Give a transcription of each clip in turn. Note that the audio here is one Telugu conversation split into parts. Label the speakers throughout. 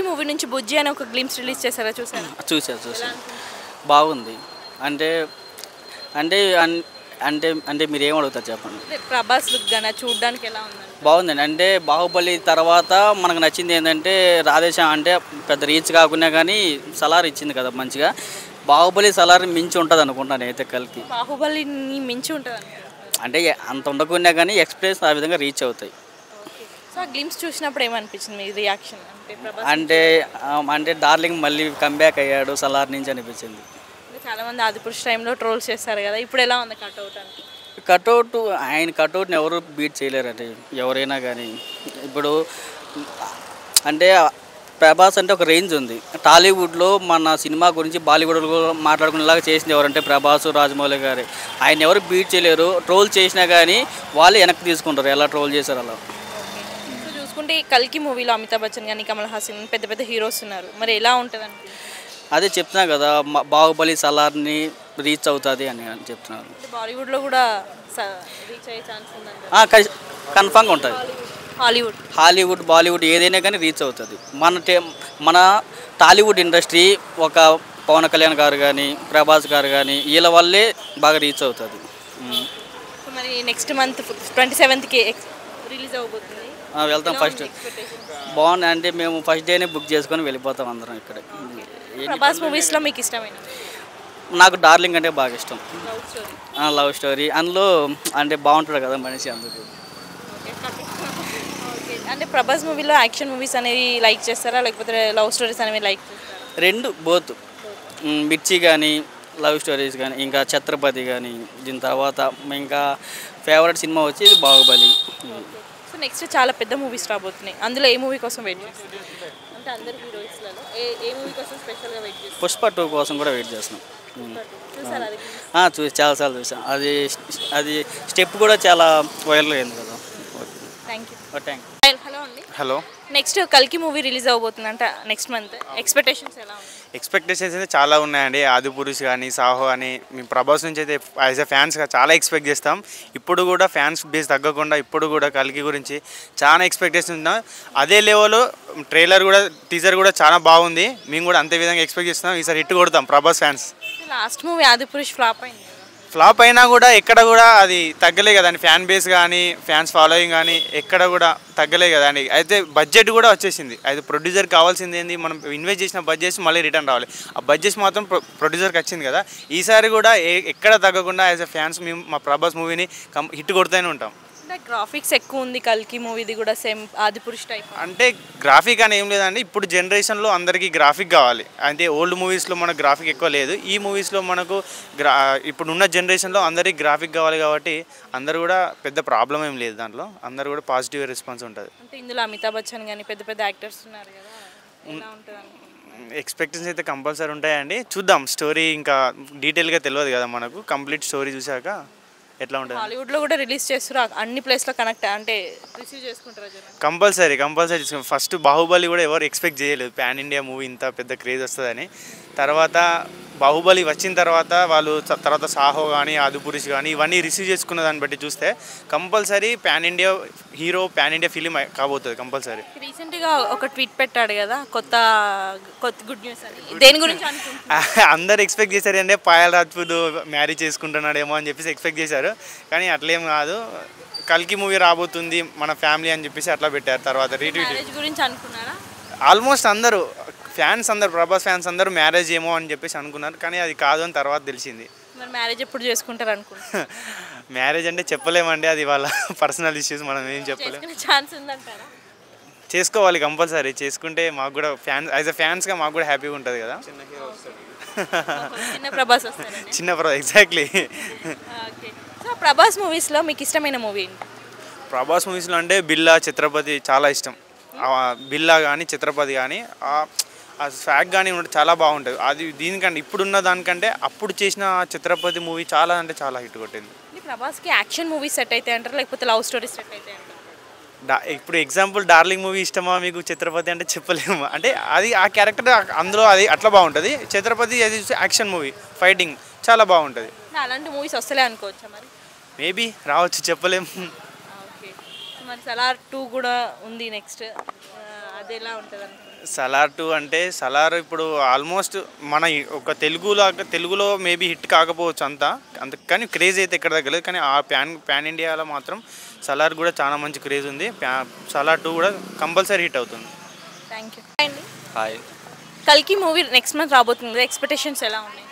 Speaker 1: మూవీ నుంచి బుజ్జి అని ఒక గ్లిమ్స్ రిలీజ్ చేశారా, చూసారా?
Speaker 2: చూసాను. బాగుంది. అంటే అంటే అంటే అంటే మీరు ఏం అడుగుతారు చెప్పండి.
Speaker 1: ప్రభాస్ లుక్ గానా చూడడానికి ఎలా ఉందండి?
Speaker 2: బాగుందండి. అంటే బాహుబలి తర్వాత మనకు నచ్చింది ఏంటంటే రాధేశ్యామ్ అంటే పెద్ద రీచ్ కాకున్నా కానీ సలార్ ఇచ్చింది కదా మంచిగా. బాహుబలి సలార్ మించి ఉంటుంది అనుకుంటాను అయితే కల్కి.
Speaker 1: బాహుబలిని మించి ఉంటుంది
Speaker 2: అంటే అంత ఉండకున్నా కానీ ఎక్స్ప్రెస్ ఆ విధంగా రీచ్ అవుతాయి.
Speaker 1: సో గ్లిమ్స్ చూసినప్పుడు ఏమనిపించింది మీ రియాక్షన్?
Speaker 2: అంటే అంటే డార్లింగ్ మళ్ళీ కంబ్యాక్ అయ్యాడు సలార్ నుంచి అనిపించింది.
Speaker 1: చాలామంది ఆదిపురుష్ టైంలో ట్రోల్ చేస్తారు కదా, ఇప్పుడు ఎలా ఉంది కట్అవుట్ అంటే?
Speaker 2: కట్అవుట్ ఆయన కట్అవుట్ని ఎవరు బీట్ చేయలేరండి ఎవరైనా కానీ. ఇప్పుడు అంటే ప్రభాస్ అంటే ఒక రేంజ్ ఉంది. టాలీవుడ్లో మన సినిమా గురించి బాలీవుడ్లో మాట్లాడుకునేలాగా చేసింది ఎవరంటే ప్రభాస్, రాజమౌళి గారు. ఆయన ఎవరు బీట్ చేయలేరు. ట్రోల్ చేసినా కానీ వాళ్ళు వెనక్కి తీసుకుంటారు, ఎలా ట్రోల్ చేశారు అలా.
Speaker 1: సో చూసుకుంటే కల్కి మూవీలో అమితాబ్ బచ్చన్ కానీ కమల్ హాసన్ పెద్ద పెద్ద హీరోస్ ఉన్నారు, మరి ఎలా ఉంటుంది అంటే?
Speaker 2: అదే చెప్తున్నా కదా, బాహుబలి సలార్ని రీచ్ అవుతుంది అని చెప్తున్నారు.
Speaker 1: బాలీవుడ్లో కూడా రీచ్ అయ్యే ఛాన్స్ ఉందండి.
Speaker 2: కన్ఫామ్గా ఉంటుంది.
Speaker 1: హాలీవుడ్
Speaker 2: బాలీవుడ్ ఏదైనా కానీ రీచ్ అవుతుంది. మన టాలీవుడ్ ఇండస్ట్రీ ఒక పవన్ కళ్యాణ్ గారు కానీ ప్రభాస్ గారు కానీ వీళ్ళ వల్లే బాగా రీచ్ అవుతుంది.
Speaker 1: మరి నెక్స్ట్ మంత్ 27కి రిలీజ్ అవబోతుంది.
Speaker 2: వెళ్తాం. ఫస్ట్ బాగుంది. అంటే మేము ఫస్ట్ డేనే బుక్ చేసుకొని వెళ్ళిపోతాం అందరం. ఇక్కడ
Speaker 1: ప్రభాస్ మూవీస్లో మీకు ఇష్టమైన?
Speaker 2: నాకు డార్లింగ్ అంటే బాగా ఇష్టం. లవ్ స్టోరీ అందులో అంటే బాగుంటుంది కదా మనిషి, అందుకు.
Speaker 1: అంటే ప్రభాస్ మూవీలో యాక్షన్ మూవీస్ అనేవి లైక్ చేస్తారా, లేకపోతే లవ్ స్టోరీస్ అనేవి లైక్ చేస్తారా?
Speaker 2: రెండు బోత్. మిర్చి కానీ లవ్ స్టోరీస్ కానీ, ఇంకా ఛత్రపతి కానీ. దీని తర్వాత ఇంకా ఫేవరెట్ సినిమా వచ్చి ఇది బాహుబలి.
Speaker 1: సో నెక్స్ట్ చాలా పెద్ద మూవీస్ రాబోతున్నాయి, అందులో ఏ మూవీ కోసం వెయిట్ చేస్తారు? అంటే అందరు హీరోయిన్స్లలో ఏ మూవీ కోసం స్పెషల్గా వెయిట్ చేస్తారు?
Speaker 2: పుష్ప 2 కోసం కూడా వెయిట్ చేస్తున్నాం. చూసి చాలాసార్లు చూసాం. అది స్టెప్ కూడా చాలా వైరల్ అయింది కదా.
Speaker 1: Thank you. హలో అండి.
Speaker 3: హలో.
Speaker 1: నెక్స్ట్ కల్కి మూవీ రిలీజ్ అవబోతుంది అంట నెక్స్ట్ మంత్. ఎక్స్పెక్టేషన్స్ ఎలా ఉన్నాయి?
Speaker 3: ఎక్స్పెక్టేషన్స్ అయితే చాలా ఉన్నాయండి. ఆదిపురుష్ కానీ సాహో అని మేము ప్రభాస్ నుంచి అయితే యాజ్ ఎ ఫ్యాన్స్గా చాలా ఎక్స్పెక్ట్ చేస్తాం. ఇప్పుడు కూడా ఫ్యాన్స్ బేస్ తగ్గకుండా ఇప్పుడు కూడా కల్కి గురించి చాలా ఎక్స్పెక్టేషన్ ఉన్నాం. అదే లెవెల్లో ట్రైలర్ కూడా టీజర్ కూడా చాలా బాగుంది. మేము కూడా అంతే విధంగా ఎక్స్పెక్ట్ చేస్తాం. ఈసారి హిట్ కొడతాం Prabhas fans.
Speaker 1: Last movie Adipurush flop అయింది.
Speaker 3: ఫ్లాప్ అయినా కూడా ఎక్కడ కూడా అది తగ్గలే కదండి. ఫ్యాన్ బేస్ కానీ ఫ్యాన్స్ ఫాలోయింగ్ కానీ ఎక్కడ కూడా తగ్గలే కదండి. అయితే బడ్జెట్ కూడా వచ్చేసింది. అయితే ప్రొడ్యూసర్ కావాల్సింది ఏంది, మనం ఇన్వెస్ట్ చేసిన బడ్జెట్ మళ్ళీ రిటర్న్ రావాలి. ఆ బడ్జెట్ మాత్రం ప్రొడ్యూసర్కి వచ్చింది కదా. ఈసారి కూడా ఎక్కడ తగ్గకుండా యాజ్ ఎ ఫ్యాన్స్ మేము మా ప్రభాస్ మూవీని హిట్ కొడుతూనే ఉంటాం.
Speaker 1: అంటే గ్రాఫిక్స్ ఎక్కువ ఉంది కల్కి మూవీది కూడా, సేమ్ ఆదిపురుష్ టైప్.
Speaker 3: అంటే గ్రాఫిక్ అని ఏం లేదండి. ఇప్పుడు జనరేషన్లో అందరికీ గ్రాఫిక్ కావాలి. అంటే ఓల్డ్ మూవీస్లో మనకు గ్రాఫిక్ ఎక్కువ లేదు. ఈ మూవీస్లో మనకు ఇప్పుడు ఉన్న జనరేషన్లో అందరికీ గ్రాఫిక్ కావాలి కాబట్టి అందరూ కూడా పెద్ద ప్రాబ్లం ఏం లేదు. దాంట్లో అందరూ కూడా పాజిటివ్ రెస్పాన్స్ ఉంటుంది.
Speaker 1: అంటే ఇందులో అమితాబ్ బచ్చన్ కానీ పెద్ద పెద్ద యాక్టర్స్ ఉన్నారు కదా, ఎలా ఉంటుంది?
Speaker 3: ఎక్స్పెక్టేషన్స్ అయితే కంపల్సరీ ఉంటాయండి. చూద్దాం. స్టోరీ ఇంకా డీటెయిల్గా తెలియదు కదా మనకు. కంప్లీట్ స్టోరీ చూసాక ఎట్లా ఉంటుంది.
Speaker 1: హాలీవుడ్లో కూడా రిలీజ్ చేస్తారు, అన్ని ప్లేస్లో కనెక్ట్ అంటే రిసీవ్ చేసుకుంటారు.
Speaker 3: కంపల్సరీ ఫస్ట్ బాహుబలి కూడా ఎవరు ఎక్స్పెక్ట్ చేయలేదు పాన్ ఇండియా మూవీ ఇంత పెద్ద క్రేజ్ వస్తుందని. తర్వాత బాహుబలి వచ్చిన తర్వాత వాళ్ళు తర్వాత సాహో కానీ ఆదిపురుష్ కానీ ఇవన్నీ రిసీవ్ చేసుకున్న దాన్ని బట్టి చూస్తే compulsory pan India hero pan India film కాబోతుంది కంపల్సరీ.
Speaker 1: రీసెంట్గా ఒక ట్వీట్ పెట్టాడు కదా, కొత్త గుడ్ న్యూస్ అని. దేని గురించి
Speaker 3: అందరు ఎక్స్పెక్ట్ చేశారు అంటే పాయల్ రాజ్పూత్ మ్యారేజ్ చేసుకుంటున్నాడేమో అని చెప్పేసి ఎక్స్పెక్ట్ చేశారు. కానీ అట్లేం కాదు. కల్కి మూవీ రాబోతుంది మన ఫ్యామిలీ అని చెప్పేసి అట్లా పెట్టారు. తర్వాత రీట్వీట్
Speaker 1: గురించి అనుకున్నారా?
Speaker 3: ఆల్మోస్ట్ అందరూ ఫ్యాన్స్ అందరు ప్రభాస్ ఫ్యాన్స్ అందరూ మ్యారేజ్ ఏమో అని చెప్పేసి అనుకున్నారు. కానీ అది కాదు అని తర్వాత తెలిసింది.
Speaker 1: మరి మ్యారేజ్ ఎప్పుడు చేసుకుంటారు అనుకుంటున్నారు?
Speaker 3: మ్యారేజ్ అంటే చెప్పలేమండి, అది వాళ్ళ పర్సనల్ ఇష్యూస్, మనం ఏం చెప్పలేము.
Speaker 1: ఛాన్స్ ఉందంటారా?
Speaker 3: చేసుకోవాలి కంపల్సరీ. చేసుకుంటే మాకు కూడా యాజ్ అ ఫ్యాన్స్గా మాకు కూడా హ్యాపీగా ఉంటుంది కదా.
Speaker 1: చిన్న ప్రభాస్
Speaker 3: ఎగ్జాక్ట్లీ.
Speaker 1: సో ప్రభాస్ మూవీస్లో మీకు ఇష్టమైన మూవీ ఏంటి?
Speaker 3: ప్రభాస్ మూవీస్లో అంటే బిల్లా, ఛత్రపతి చాలా ఇష్టం. బిల్లా కానీ ఛత్రపతి కానీ ఆ స్వాగ్ కానీ చాలా బాగుంటుంది. అది దీనికంటే ఇప్పుడున్న దానికంటే అప్పుడు చేసిన ఛత్రపతి మూవీ చాలా అంటే చాలా హిట్ కొట్టింది.
Speaker 1: ప్రభాస్కి యాక్షన్ మూవీ సెట్ అయితే అంటారు, లేకపోతే లవ్ స్టోరీ సెట్ అయితే అంటారు?
Speaker 3: ఇప్పుడు ఎగ్జాంపుల్ డార్లింగ్ మూవీ ఇష్టమా మీకు, ఛత్రపతి అంటే చెప్పలేము. అంటే అది ఆ క్యారెక్టర్ అందులో అది అట్లా బాగుంటుంది. ఛత్రపతి అది యాక్షన్ మూవీ, ఫైటింగ్ చాలా బాగుంటుంది.
Speaker 1: అలాంటి మూవీస్ వస్తలే అనుకోవచ్చా మరి?
Speaker 3: మేబీ రావచ్చు, చెప్పలేము.
Speaker 1: ఓకే. మరి సలార్ 2 కూడా ఉంది నెక్స్ట్, అది ఎలా ఉంటుంది అనుకుంటున్నారు?
Speaker 3: సలార్ 2 అంటే సలార్ ఇప్పుడు ఆల్మోస్ట్ మన ఒక తెలుగులో మేబీ హిట్ కాకపోవచ్చు కానీ క్రేజ్ అయితే ఎక్కడ తగ్గలేదు. కానీ ఆ ప్యాన్ ఇండియాలో మాత్రం సలార్ కూడా చాలా మంచి క్రేజ్ ఉంది. సలార్ 2 కూడా కంపల్సరీ హిట్ అవుతుంది.
Speaker 1: థ్యాంక్ యూ అండి.
Speaker 2: హాయ్
Speaker 1: కల్కి మూవీ నెక్స్ట్ మంత్ రాబోతుంది కదా, ఎక్స్పెక్టేషన్స్ ఎలా ఉన్నాయి?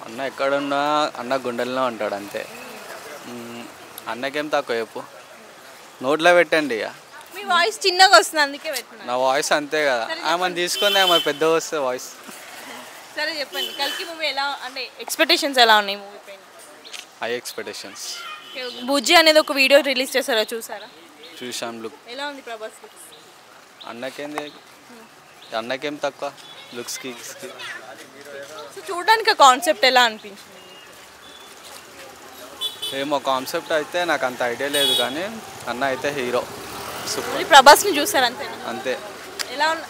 Speaker 2: అన్న ఎక్కడున్నా అన్న గుండెల్లో ఉంటాడు అంతే. అన్నకేం తక్కువ చెప్పు, నోట్లో పెట్టండి ఇక.
Speaker 1: మీ వాయిస్ చిన్నగా వస్తుంది అందుకే పెట్టినా.
Speaker 2: నా వాయిస్ అంతే కదా, ఆమెను తీసుకుంది ఆమె పెద్ద వస్తే వాయిస్.
Speaker 1: సరే చెప్పండి, కల్కి మూవీ ఎలా అంటే ఎక్స్పెక్టేషన్స్ ఎలా ఉన్నాయి మూవీ పైన?
Speaker 2: High expectations.
Speaker 1: బుజ్జి అనేది ఒక వీడియో రిలీజ్ చేశారా, చూసారా?
Speaker 2: చూసాం. లుక్
Speaker 1: ఎలా ఉంది ప్రభాస్ లుక్స్?
Speaker 2: అన్నకేం తక్కువ లుక్స్కి.
Speaker 1: సో చూడడానికి కాన్సెప్ట్ ఎలా అనిపించింది?
Speaker 2: ఏమో కాన్సెప్ట్ అయితే నాకు అంత ఐడియా లేదు, కానీ అన్న అయితే హీరో సూపర్.
Speaker 1: ప్రభాస్ని చూసారు అంతేనా?
Speaker 2: అంతే.
Speaker 1: ఎలా ఉన్నా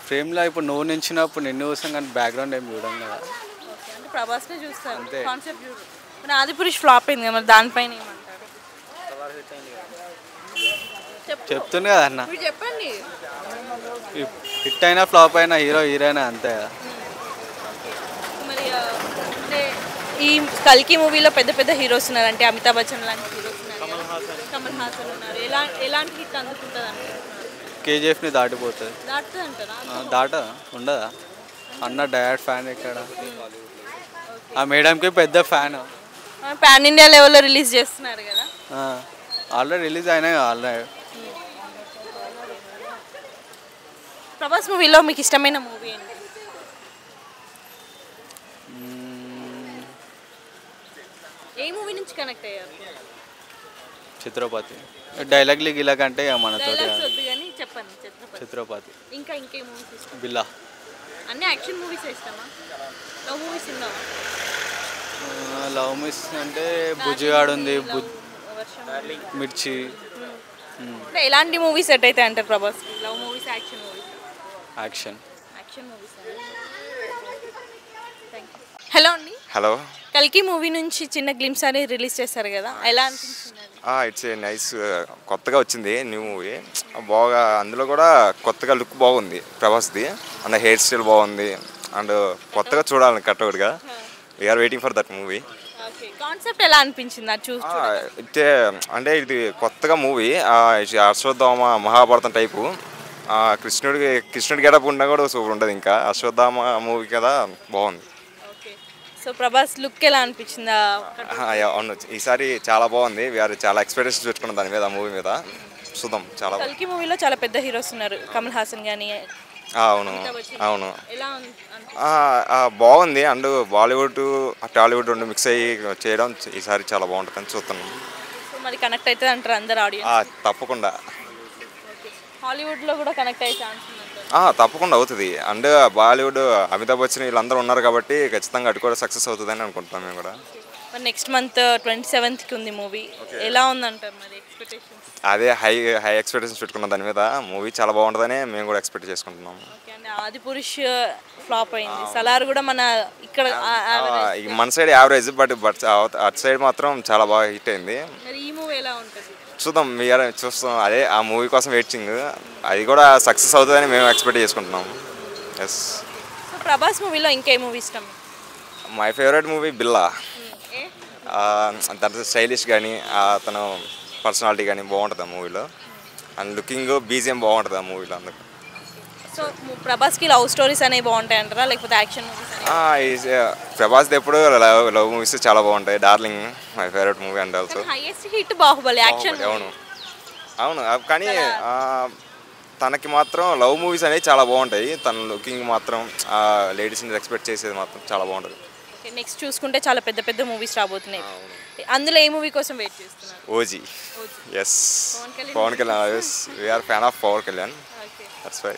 Speaker 2: ఫ్రేమ్లో ఇప్పుడు నువ్వు నించినప్పుడు నిన్ను చూసాం, కానీ బ్యాక్గ్రౌండ్ ఏం చూడం కదా.
Speaker 1: అంటే ప్రభాస్ని చూస్తారు
Speaker 2: అంతే.
Speaker 1: కాన్సెప్ట్ చూడు. మన ఆదిపురుష్ ఫ్లాప్ అయింది కదా, మరి దానిపైన ఏమంటారు?
Speaker 2: చెప్తుంది కదా అన్న,
Speaker 1: మీరు చెప్పండి.
Speaker 2: హిట్ అయినా ఫ్లాప్ అయినా హీరో హీరోయినా అంతే కదా.
Speaker 1: మరి అంటే ఈ కల్కి మూవీలో పెద్ద పెద్ద హీరోస్ ఉన్నారు, అంటే అమితాబ్ బచ్చన్ లాంటి హీరోస్ ఉన్నారు, కమల్ హాసన్ ఉన్నారు. ఎలాంటి హిట్ అందుకుంటుంది అనుకుంటున్నారు?
Speaker 2: కేజీఎఫ్ని దాటిపోతుంది.
Speaker 1: దాటుతుంది అంటారా?
Speaker 2: దాటదా ఉండదా? అన్న డైరెక్ట్ ఫ్యాన్ ఇక్కడ, ఆ మేడంకి పెద్ద ఫ్యాన్.
Speaker 1: పాన్ ఇండియా లెవెల్లో రిలీజ్ చేస్తున్నారు కదా.
Speaker 2: ఆల్రెడీ రిలీజ్ అయినాయి కదా ఆల్రెడీ.
Speaker 1: ప్రభాస్ మూవీలో మీకు ఇష్టమైన మూవీ ఏంటి? ఏ మూవీ నుంచి కనెక్ట్ అయ్యారు?
Speaker 2: ఛత్రపతి. డైలాగ్లు గిలా కంటే మనతో
Speaker 1: డైలాగ్స్ వద్దు కానీ చెప్పండి.
Speaker 2: ఛత్రపతి.
Speaker 1: ఇంకా ఇంకే మూవీస్ ఇష్టం?
Speaker 2: బిల్లా.
Speaker 1: అన్ని యాక్షన్ మూవీస్ ఇష్టమా? లవ్ మూవీస్ ఉన్నావా?
Speaker 2: లవ్ మిస్ అంటే బుజ్జిగాడు ఉంది, మిర్చి.
Speaker 1: అంటే ఎలాంటి మూవీస్ సెట్ అయితే అంటారు Prabhas? Love movies, action movies?
Speaker 2: Action.
Speaker 1: Action movies. Hello అండి.
Speaker 4: హలో.
Speaker 1: కల్కి మూవీ నుంచి చిన్న గ్లిమ్స్ అనేది రిలీజ్ చేశారు కదా, ఎలా అనిపించింది?
Speaker 4: ఇట్స్ ఏ నైస్, కొత్తగా వచ్చింది న్యూ మూవీ. బాగా అందులో కూడా కొత్తగా లుక్ బాగుంది ప్రభాస్ది, అండ్ హెయిర్ స్టైల్ బాగుంది, అండ్ కొత్తగా చూడాలని కట్టవుడుగా. We are waiting for that movie.
Speaker 1: Concept ఎలా అనిపించింది అది చూసి?
Speaker 4: అంటే ఇది కొత్తగా మూవీ, అశ్వత్థామ మహాభారతం టైపు. కృష్ణుడి గెటప్ ఉన్నా కూడా సూపర్ ఉంటుంది. ఇంకా అశ్వత్థామ మూవీ కదా, బాగుంది.
Speaker 1: సో ప్రభాస్ లుక్ ఎలా అనిపించింది?
Speaker 4: అవును, ఈసారి చాలా బాగుంది. వీఆర్ చాలా ఎక్స్పెక్టేషన్స్ పెట్టుకున్నాం దాని మీద, మూవీ మీద. చూద్దాం. చాలా
Speaker 1: కల్కి మూవీలో చాలా పెద్ద హీరోస్ ఉన్నారు, కమల్ హాసన్ కానీ.
Speaker 4: అవును అవును, బాగుంది. అండ్ బాలీవుడ్ టాలీవుడ్ రెండు మిక్స్ అయ్యి చేయడం ఈసారి చాలా బాగుంటుందని చూస్తున్నాం.
Speaker 1: మరి కనెక్ట్ అవుతుంది అంటారు అందరు ఆడియన్స్?
Speaker 4: తప్పకుండా.
Speaker 1: హాలీవుడ్లో కూడా కనెక్ట్ అయ్యే ఛాన్స్ ఉంది?
Speaker 4: తప్పకుండా అవుతుంది. అండ్ బాలీవుడ్ అమితాబ్ బచ్చన్ వీళ్ళందరూ ఉన్నారు కాబట్టి ఖచ్చితంగా అటు కూడా సక్సెస్ అవుతుందని అనుకుంటున్నాం మేము కూడా.
Speaker 1: మరి నెక్స్ట్ మంత్ 27th ఉంది మూవీ, ఎలా ఉందంటారు మరి ఎక్స్పెక్టేషన్స్?
Speaker 4: అదే హై ఎక్స్పెక్టేషన్స్ పెట్టుకున్నాం దాని మీద. మూవీ చాలా బాగుంటుందని మేము కూడా ఎక్స్పెక్ట్ చేసుకుంటున్నాము.
Speaker 1: ఆదిపురుష్ ఫ్లాప్ అయింది, సలార్ కూడా మన ఇక్కడ
Speaker 4: మన సైడ్ యావరేజ్, బట్ అటు సైడ్ మాత్రం చాలా బాగా హిట్ అయింది.
Speaker 1: ఈ మూవీ ఎలా ఉంటుంది?
Speaker 4: చూద్దాం, చూస్తాం. అదే ఆ మూవీ కోసం వెయిటింగ్. అది కూడా సక్సెస్ అవుతుందని మేము ఎక్స్పెక్ట్ చేసుకుంటున్నాము. ఎస్.
Speaker 1: ప్రభాస్ మూవీలో ఇంకే మూవీ ఇష్టం?
Speaker 4: మై ఫేవరెట్ మూవీ బిల్లా. దాంట్లో స్టైలిష్ కానీ అతను పర్సనాలిటీ కానీ బాగుంటుంది ఆ మూవీలో. అండ్ లుకింగ్ బీజిఎం బాగుంటుంది ఆ మూవీలో. అందుకు
Speaker 1: సో ప్రభాస్కి లవ్ స్టోరీస్ అనేవి బాగుంటాయి అంటారా, లేకపోతే యాక్షన్ మూవీస్?
Speaker 4: ప్రభాస్ది ఎప్పుడు లవ్ మూవీస్ చాలా బాగుంటాయి. Darling my favourite movie and also.
Speaker 1: Highest hit Baahubali action.
Speaker 4: అవును అవును, కానీ తనకి మాత్రం లవ్ మూవీస్ అనేవి చాలా బాగుంటాయి. తన లుకింగ్ మాత్రం లేడీస్ని ఎక్స్పెక్ట్ చేసేది మాత్రం చాలా బాగుంటుంది.
Speaker 1: నెక్స్ట్ చూసుకుంటే చాలా పెద్ద పెద్ద మూవీస్ రాబోతున్నాయి. అందులో ఏ మూవీ కోసం వెయిట్ చేస్తున్నారు?
Speaker 4: OG. Yes, Pawan Kalyan. We are fan of Pawan Kalyan. That's why.